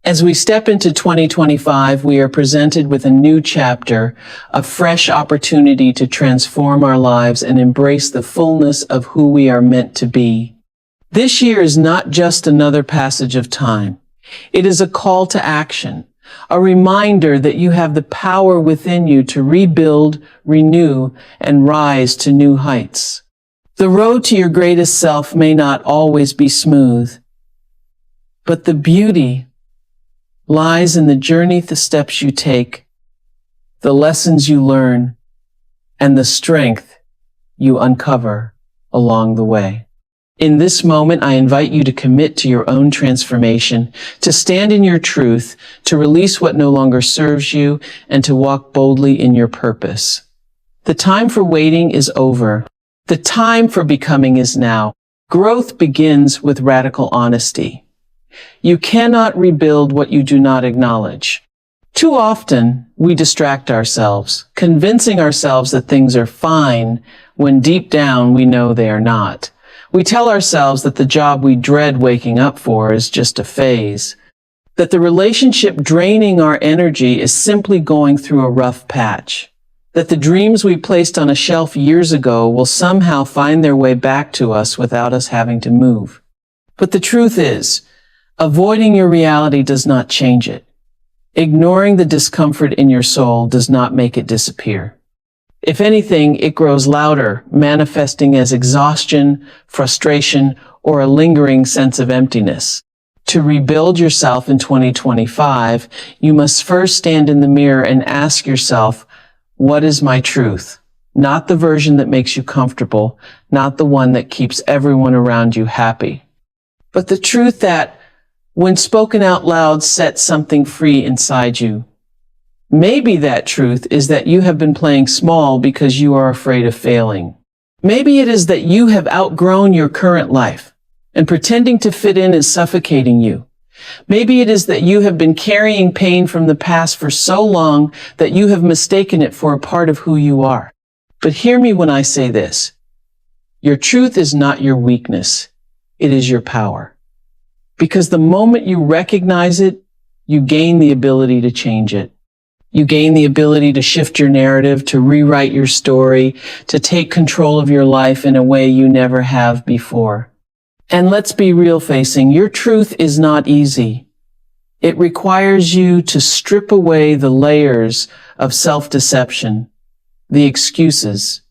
As we step into 2025, we are presented with a new chapter, a fresh opportunity to transform our lives and embrace the fullness of who we are meant to be. This year is not just another passage of time. It is a call to action, a reminder that you have the power within you to rebuild, renew, and rise to new heights. The road to your greatest self may not always be smooth, but the beauty lies in the journey, the steps you take, the lessons you learn, and the strength you uncover along the way. In this moment, I invite you to commit to your own transformation, to stand in your truth, to release what no longer serves you, and to walk boldly in your purpose. The time for waiting is over. The time for becoming is now. Growth begins with radical honesty. You cannot rebuild what you do not acknowledge. Too often, we distract ourselves, convincing ourselves that things are fine when deep down we know they are not. We tell ourselves that the job we dread waking up for is just a phase, that the relationship draining our energy is simply going through a rough patch, that the dreams we placed on a shelf years ago will somehow find their way back to us without us having to move. But the truth is, avoiding your reality does not change it. Ignoring the discomfort in your soul does not make it disappear. If anything, it grows louder, manifesting as exhaustion, frustration, or a lingering sense of emptiness. To rebuild yourself in 2025, you must first stand in the mirror and ask yourself, what is my truth? Not the version that makes you comfortable, not the one that keeps everyone around you happy, but the truth that, when spoken out loud, sets something free inside you. Maybe that truth is that you have been playing small because you are afraid of failing. Maybe it is that you have outgrown your current life, and pretending to fit in is suffocating you. Maybe it is that you have been carrying pain from the past for so long that you have mistaken it for a part of who you are. But hear me when I say this. Your truth is not your weakness. It is your power. Because the moment you recognize it, you gain the ability to change it. You gain the ability to shift your narrative, to rewrite your story, to take control of your life in a way you never have before. And let's be real-facing, your truth is not easy. It requires you to strip away the layers of self-deception, the excuses,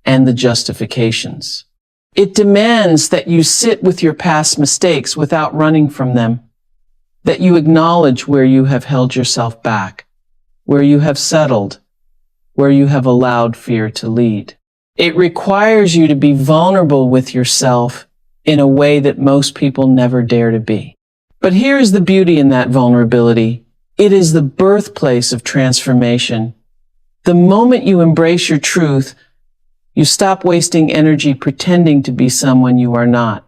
and the justifications. It demands that you sit with your past mistakes without running from them, that you acknowledge where you have held yourself back, where you have settled, where you have allowed fear to lead. It requires you to be vulnerable with yourself in a way that most people never dare to be. But here is the beauty in that vulnerability. It is the birthplace of transformation. The moment you embrace your truth, you stop wasting energy pretending to be someone you are not.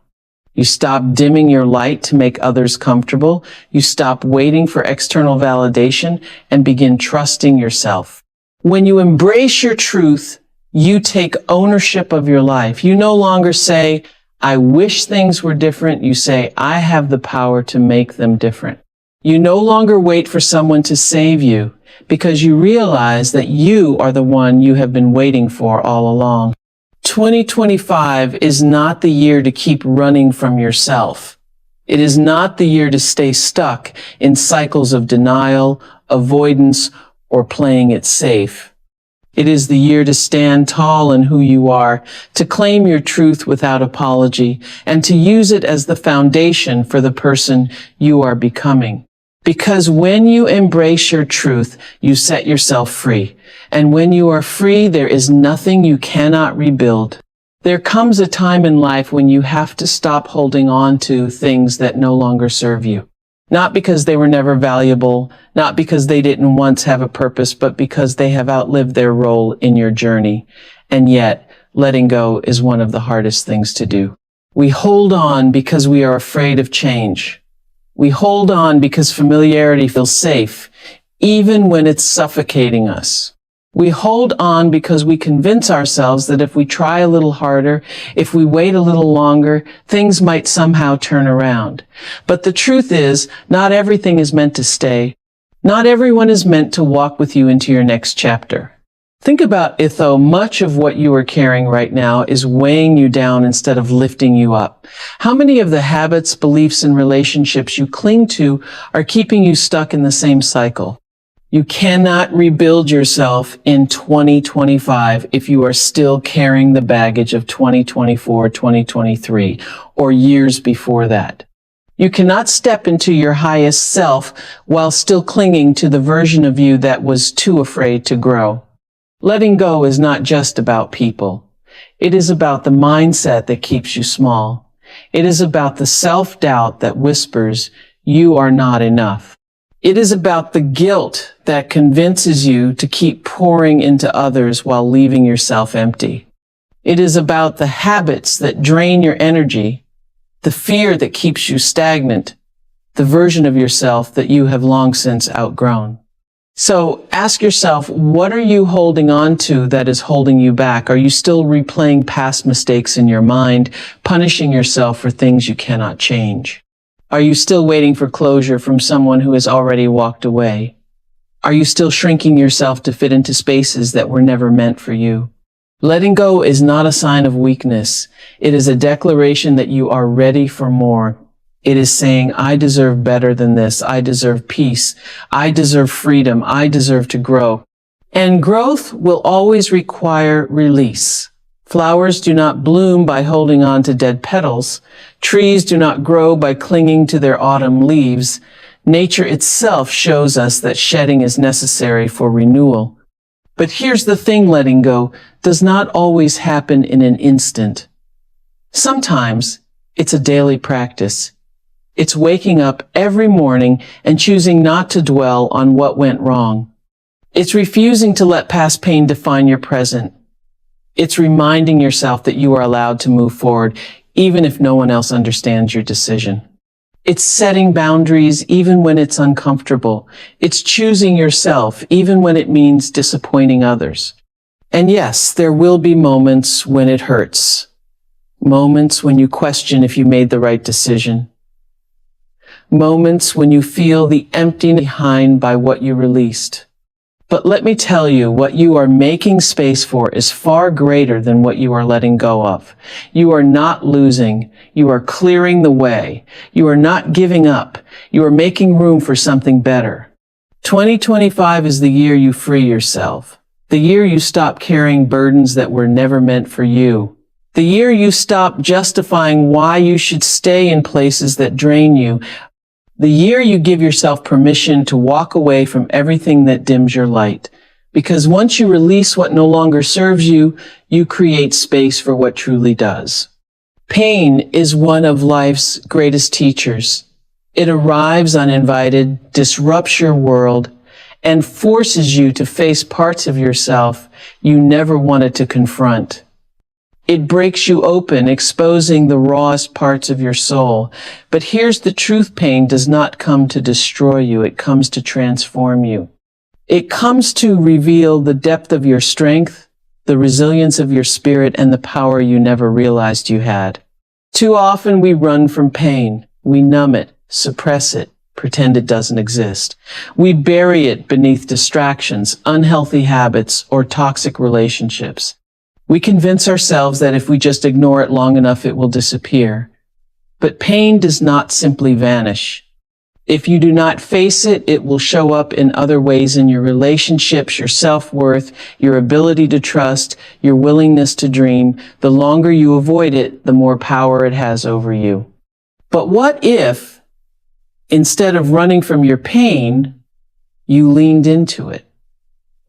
You stop dimming your light to make others comfortable. You stop waiting for external validation and begin trusting yourself. When you embrace your truth, you take ownership of your life. You no longer say, I wish things were different. You say, I have the power to make them different. You no longer wait for someone to save you because you realize that you are the one you have been waiting for all along. 2025 is not the year to keep running from yourself. It is not the year to stay stuck in cycles of denial, avoidance, or playing it safe. It is the year to stand tall in who you are, to claim your truth without apology, and to use it as the foundation for the person you are becoming. Because when you embrace your truth, you set yourself free. And when you are free, there is nothing you cannot rebuild. There comes a time in life when you have to stop holding on to things that no longer serve you. Not because they were never valuable, not because they didn't once have a purpose, but because they have outlived their role in your journey. And yet, letting go is one of the hardest things to do. We hold on because we are afraid of change. We hold on because familiarity feels safe, even when it's suffocating us. We hold on because we convince ourselves that if we try a little harder, if we wait a little longer, things might somehow turn around. But the truth is, not everything is meant to stay. Not everyone is meant to walk with you into your next chapter. Think about it though, much of what you are carrying right now is weighing you down instead of lifting you up. How many of the habits, beliefs, and relationships you cling to are keeping you stuck in the same cycle? You cannot rebuild yourself in 2025 if you are still carrying the baggage of 2024, 2023, or years before that. You cannot step into your highest self while still clinging to the version of you that was too afraid to grow. Letting go is not just about people. It is about the mindset that keeps you small. It is about the self-doubt that whispers, "You are not enough." It is about the guilt that convinces you to keep pouring into others while leaving yourself empty. It is about the habits that drain your energy, the fear that keeps you stagnant, the version of yourself that you have long since outgrown. So ask yourself, what are you holding on to that is holding you back? Are you still replaying past mistakes in your mind, punishing yourself for things you cannot change? Are you still waiting for closure from someone who has already walked away? Are you still shrinking yourself to fit into spaces that were never meant for you? Letting go is not a sign of weakness. It is a declaration that you are ready for more. It is saying, I deserve better than this. I deserve peace. I deserve freedom. I deserve to grow. And growth will always require release. Flowers do not bloom by holding on to dead petals. Trees do not grow by clinging to their autumn leaves. Nature itself shows us that shedding is necessary for renewal. But here's the thing, letting go does not always happen in an instant. Sometimes it's a daily practice. It's waking up every morning and choosing not to dwell on what went wrong. It's refusing to let past pain define your present. It's reminding yourself that you are allowed to move forward, even if no one else understands your decision. It's setting boundaries even when it's uncomfortable. It's choosing yourself even when it means disappointing others. And yes, there will be moments when it hurts. Moments when you question if you made the right decision. Moments when you feel the emptiness behind by what you released. But let me tell you, what you are making space for is far greater than what you are letting go of. You are not losing. You are clearing the way. You are not giving up. You are making room for something better. 2025 is the year you free yourself. The year you stop carrying burdens that were never meant for you. The year you stop justifying why you should stay in places that drain you. The year you give yourself permission to walk away from everything that dims your light. Because once you release what no longer serves you, you create space for what truly does. Pain is one of life's greatest teachers. It arrives uninvited, disrupts your world, and forces you to face parts of yourself you never wanted to confront. It breaks you open, exposing the rawest parts of your soul. But here's the truth, pain does not come to destroy you, it comes to transform you. It comes to reveal the depth of your strength, the resilience of your spirit, and the power you never realized you had. Too often we run from pain. We numb it, suppress it, pretend it doesn't exist. We bury it beneath distractions, unhealthy habits, or toxic relationships. We convince ourselves that if we just ignore it long enough, it will disappear. But pain does not simply vanish. If you do not face it, it will show up in other ways in your relationships, your self-worth, your ability to trust, your willingness to dream. The longer you avoid it, the more power it has over you. But what if, instead of running from your pain, you leaned into it?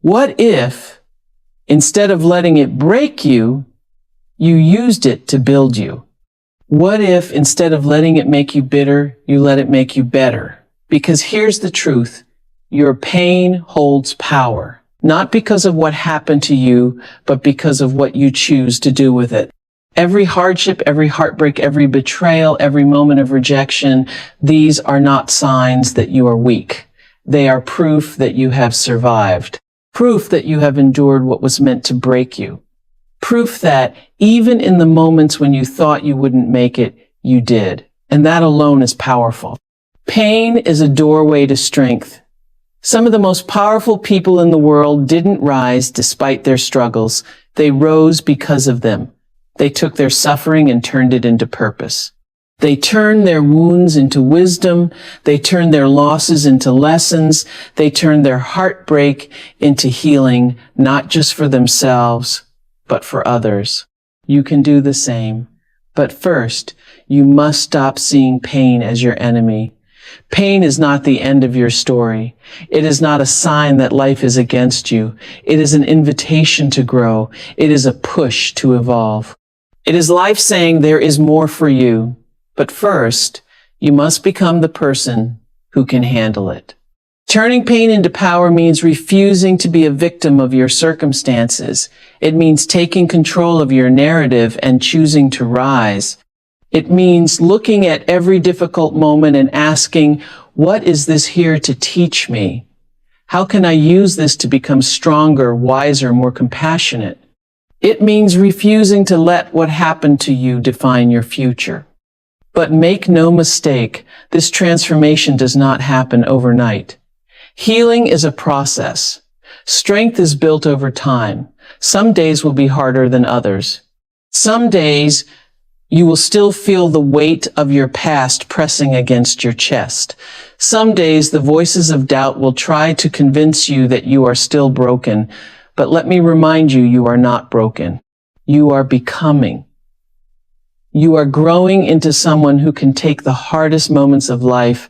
What if, instead of letting it break you, you used it to build you? What if, instead of letting it make you bitter, you let it make you better? Because here's the truth. Your pain holds power, not because of what happened to you, but because of what you choose to do with it. Every hardship, every heartbreak, every betrayal, every moment of rejection, these are not signs that you are weak. They are proof that you have survived. Proof that you have endured what was meant to break you. Proof that even in the moments when you thought you wouldn't make it, you did. And that alone is powerful. Pain is a doorway to strength. Some of the most powerful people in the world didn't rise despite their struggles. They rose because of them. They took their suffering and turned it into purpose. They turned their wounds into wisdom. They turned their losses into lessons. They turned their heartbreak into healing, not just for themselves, but for others. You can do the same. But first, you must stop seeing pain as your enemy. Pain is not the end of your story. It is not a sign that life is against you. It is an invitation to grow. It is a push to evolve. It is life saying there is more for you. But first, you must become the person who can handle it. Turning pain into power means refusing to be a victim of your circumstances. It means taking control of your narrative and choosing to rise. It means looking at every difficult moment and asking, what is this here to teach me? How can I use this to become stronger, wiser, more compassionate? It means refusing to let what happened to you define your future. But make no mistake, this transformation does not happen overnight. Healing is a process. Strength is built over time. Some days will be harder than others. Some days you will still feel the weight of your past pressing against your chest. Some days the voices of doubt will try to convince you that you are still broken. But let me remind you, you are not broken. You are becoming. You are growing into someone who can take the hardest moments of life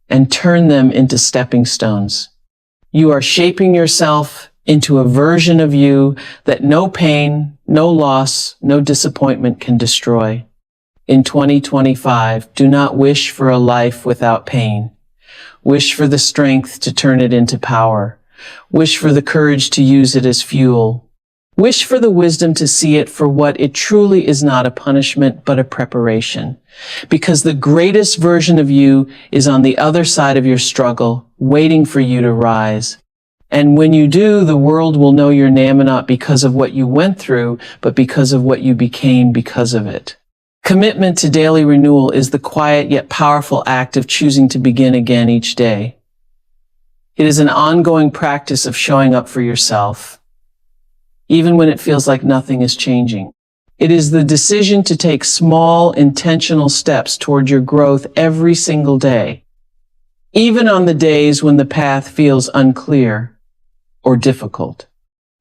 and turn them into stepping stones. You are shaping yourself into a version of you that no pain, no loss, no disappointment can destroy. In 2025, do not wish for a life without pain. Wish for the strength to turn it into power. Wish for the courage to use it as fuel. Wish for the wisdom to see it for what it truly is, not a punishment, but a preparation. Because the greatest version of you is on the other side of your struggle, waiting for you to rise. And when you do, the world will know your name, not because of what you went through, but because of what you became because of it. Commitment to daily renewal is the quiet yet powerful act of choosing to begin again each day. It is an ongoing practice of showing up for yourself, even when it feels like nothing is changing. It is the decision to take small, intentional steps toward your growth every single day, even on the days when the path feels unclear or difficult.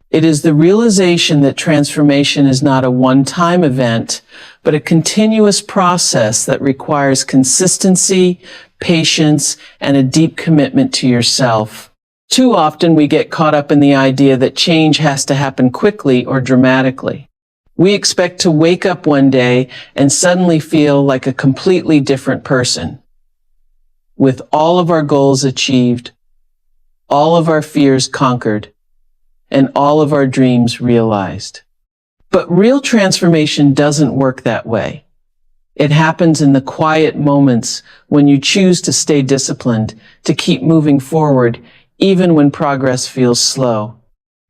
It is the realization that transformation is not a one-time event, but a continuous process that requires consistency, patience, and a deep commitment to yourself. Too often we get caught up in the idea that change has to happen quickly or dramatically. We expect to wake up one day and suddenly feel like a completely different person, with all of our goals achieved, all of our fears conquered, and all of our dreams realized. But real transformation doesn't work that way. It happens in the quiet moments when you choose to stay disciplined, to keep moving forward, even when progress feels slow.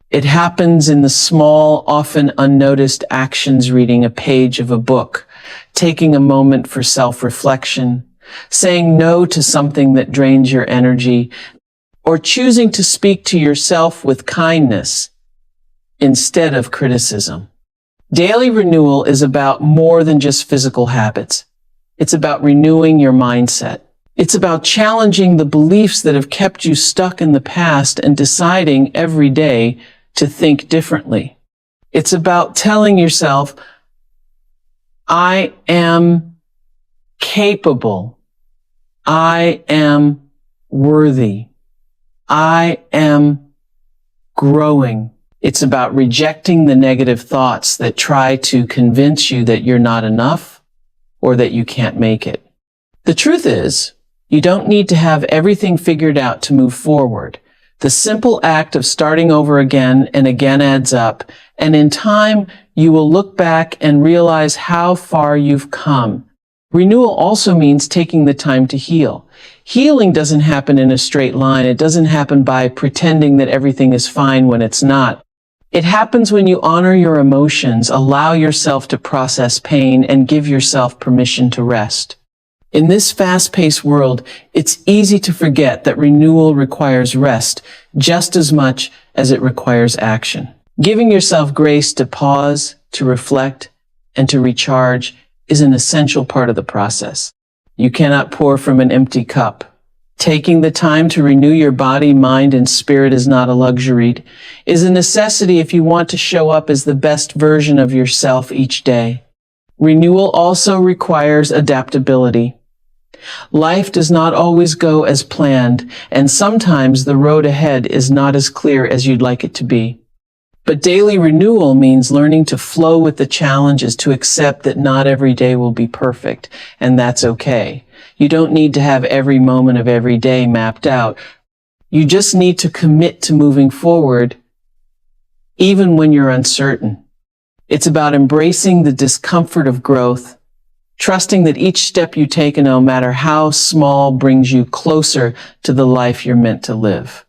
It happens in the small, often unnoticed actions: reading a page of a book, taking a moment for self-reflection, saying no to something that drains your energy, or choosing to speak to yourself with kindness instead of criticism. Daily renewal is about more than just physical habits. It's about renewing your mindset. It's about challenging the beliefs that have kept you stuck in the past and deciding every day to think differently. It's about telling yourself, I am capable. I am worthy. I am growing. It's about rejecting the negative thoughts that try to convince you that you're not enough or that you can't make it. The truth is, you don't need to have everything figured out to move forward. The simple act of starting over again and again adds up, and in time, you will look back and realize how far you've come. Renewal also means taking the time to heal. Healing doesn't happen in a straight line. It doesn't happen by pretending that everything is fine when it's not. It happens when you honor your emotions, allow yourself to process pain, and give yourself permission to rest. In this fast-paced world, it's easy to forget that renewal requires rest just as much as it requires action. Giving yourself grace to pause, to reflect, and to recharge is an essential part of the process. You cannot pour from an empty cup. Taking the time to renew your body, mind, and spirit is not a luxury. It is a necessity if you want to show up as the best version of yourself each day. Renewal also requires adaptability. Life does not always go as planned, and sometimes the road ahead is not as clear as you'd like it to be. But daily renewal means learning to flow with the challenges, to accept that not every day will be perfect, and that's okay. You don't need to have every moment of every day mapped out. You just need to commit to moving forward, even when you're uncertain. It's about embracing the discomfort of growth, trusting that each step you take, no matter how small, brings you closer to the life you're meant to live.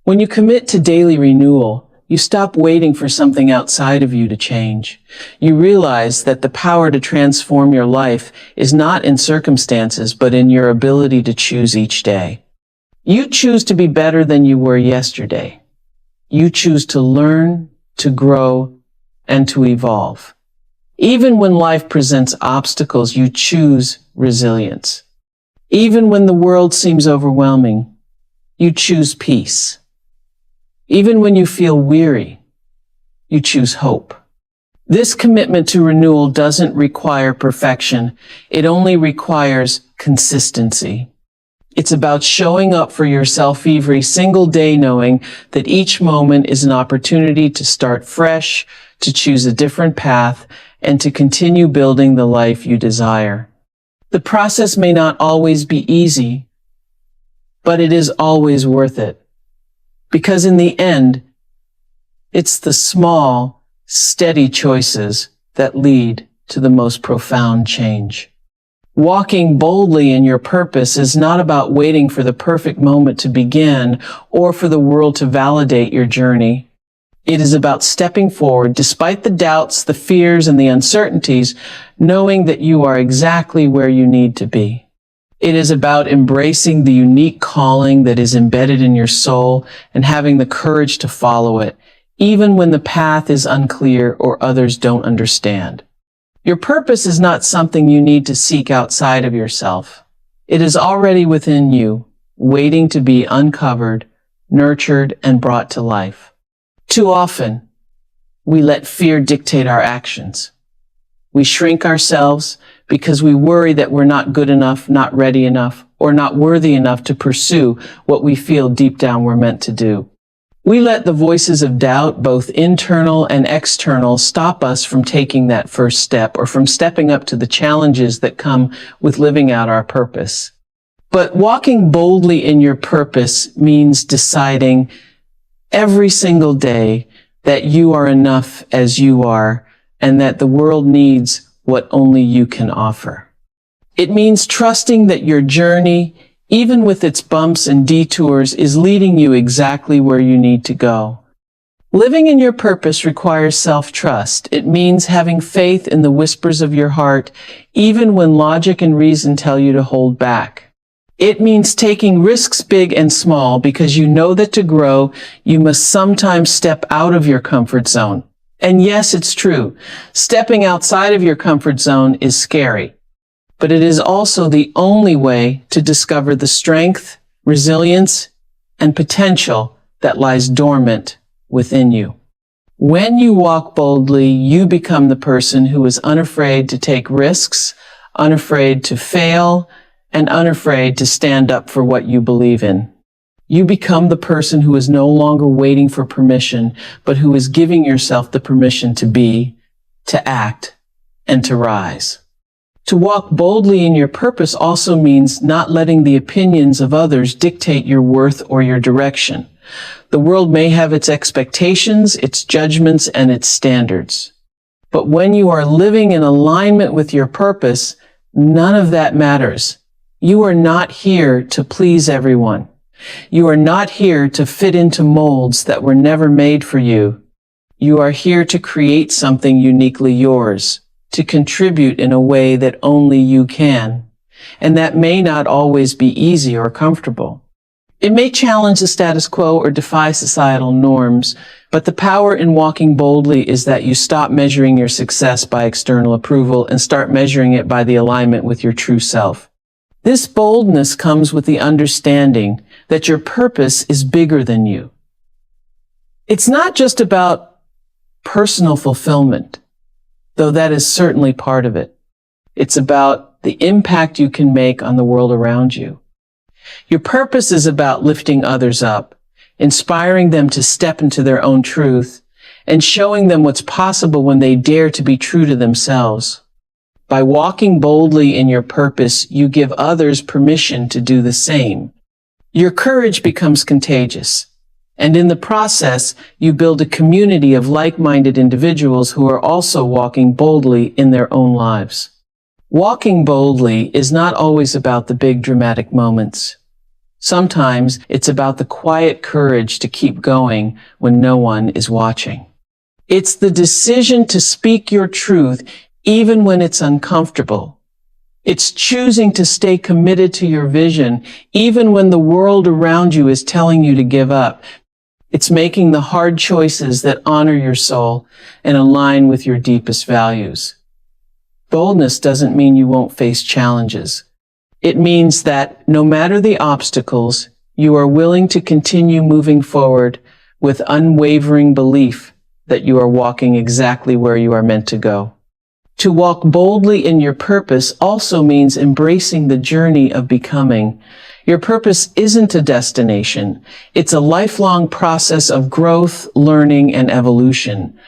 When you commit to daily renewal, you stop waiting for something outside of you to change. You realize that the power to transform your life is not in circumstances, but in your ability to choose each day. You choose to be better than you were yesterday. You choose to learn, to grow, and to evolve. Even when life presents obstacles, you choose resilience. Even when the world seems overwhelming, you choose peace. Even when you feel weary, you choose hope. This commitment to renewal doesn't require perfection. It only requires consistency. It's about showing up for yourself every single day, knowing that each moment is an opportunity to start fresh, to choose a different path, and to continue building the life you desire. The process may not always be easy, but it is always worth it. Because in the end, it's the small, steady choices that lead to the most profound change. Walking boldly in your purpose is not about waiting for the perfect moment to begin or for the world to validate your journey. It is about stepping forward despite the doubts, the fears, and the uncertainties, knowing that you are exactly where you need to be. It is about embracing the unique calling that is embedded in your soul and having the courage to follow it, even when the path is unclear or others don't understand. Your purpose is not something you need to seek outside of yourself. It is already within you, waiting to be uncovered, nurtured, and brought to life. Too often, we let fear dictate our actions. We shrink ourselves because we worry that we're not good enough, not ready enough, or not worthy enough to pursue what we feel deep down we're meant to do. We let the voices of doubt, both internal and external, stop us from taking that first step or from stepping up to the challenges that come with living out our purpose. But walking boldly in your purpose means deciding every single day that you are enough as you are and that the world needs what only you can offer. It means trusting that your journey, even with its bumps and detours, is leading you exactly where you need to go. Living in your purpose requires self-trust. It means having faith in the whispers of your heart, even when logic and reason tell you to hold back. It means taking risks big and small because you know that to grow, you must sometimes step out of your comfort zone. And yes, it's true. Stepping outside of your comfort zone is scary, but it is also the only way to discover the strength, resilience, and potential that lies dormant within you. When you walk boldly, you become the person who is unafraid to take risks, unafraid to fail, and unafraid to stand up for what you believe in. You become the person who is no longer waiting for permission, but who is giving yourself the permission to be, to act, and to rise. To walk boldly in your purpose also means not letting the opinions of others dictate your worth or your direction. The world may have its expectations, its judgments, and its standards. But when you are living in alignment with your purpose, None of that matters. You are not here to please everyone. You are not here to fit into molds that were never made for you. You are here to create something uniquely yours, to contribute in a way that only you can. And that may not always be easy or comfortable. It may challenge the status quo or defy societal norms, but the power in walking boldly is that you stop measuring your success by external approval and start measuring it by the alignment with your true self. This boldness comes with the understanding that your purpose is bigger than you. It's not just about personal fulfillment, though that is certainly part of it. It's about the impact you can make on the world around you. Your purpose is about lifting others up, inspiring them to step into their own truth, and showing them what's possible when they dare to be true to themselves. By walking boldly in your purpose, you give others permission to do the same. Your courage becomes contagious, and in the process, you build a community of like-minded individuals who are also walking boldly in their own lives. Walking boldly is not always about the big dramatic moments. Sometimes it's about the quiet courage to keep going when no one is watching. It's the decision to speak your truth even when it's uncomfortable. It's choosing to stay committed to your vision even when the world around you is telling you to give up. It's making the hard choices that honor your soul and align with your deepest values. Boldness doesn't mean you won't face challenges. It means that no matter the obstacles, you are willing to continue moving forward with unwavering belief that you are walking exactly where you are meant to go. To walk boldly in your purpose also means embracing the journey of becoming. Your purpose isn't a destination. It's a lifelong process of growth, learning, and evolution.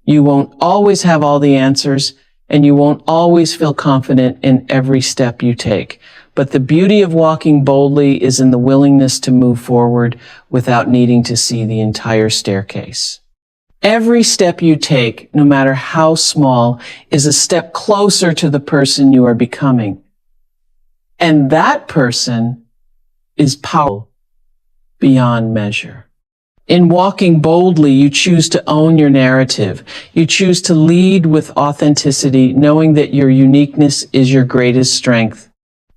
You won't always have all the answers, and you won't always feel confident in every step you take. But the beauty of walking boldly is in the willingness to move forward without needing to see the entire staircase. Every step you take, no matter how small, is a step closer to the person you are becoming. And that person is powerful beyond measure. In walking boldly, you choose to own your narrative. You choose to lead with authenticity, knowing that your uniqueness is your greatest strength.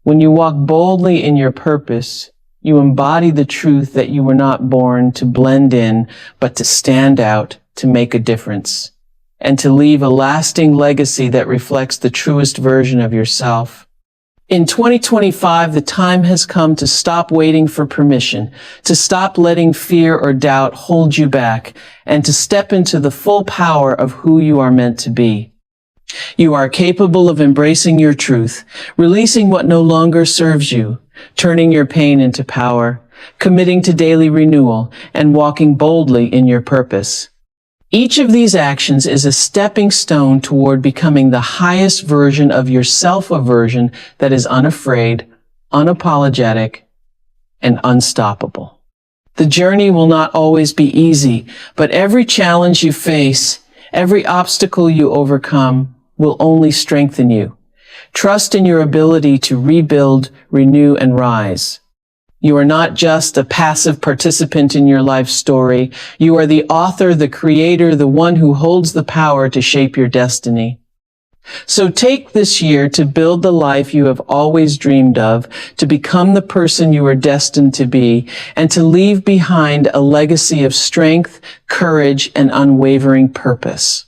When you walk boldly in your purpose, you embody the truth that you were not born to blend in, but to stand out, to make a difference, and to leave a lasting legacy that reflects the truest version of yourself. In 2025, the time has come to stop waiting for permission, to stop letting fear or doubt hold you back, and to step into the full power of who you are meant to be. You are capable of embracing your truth, releasing what no longer serves you, turning your pain into power, committing to daily renewal, and walking boldly in your purpose. Each of these actions is a stepping stone toward becoming the highest version of yourself, a version that is unafraid, unapologetic, and unstoppable. The journey will not always be easy, but every challenge you face, every obstacle you overcome, will only strengthen you. Trust in your ability to rebuild, renew, and rise. You are not just a passive participant in your life story. You are the author, the creator, the one who holds the power to shape your destiny. So take this year to build the life you have always dreamed of, to become the person you are destined to be, and to leave behind a legacy of strength, courage, and unwavering purpose.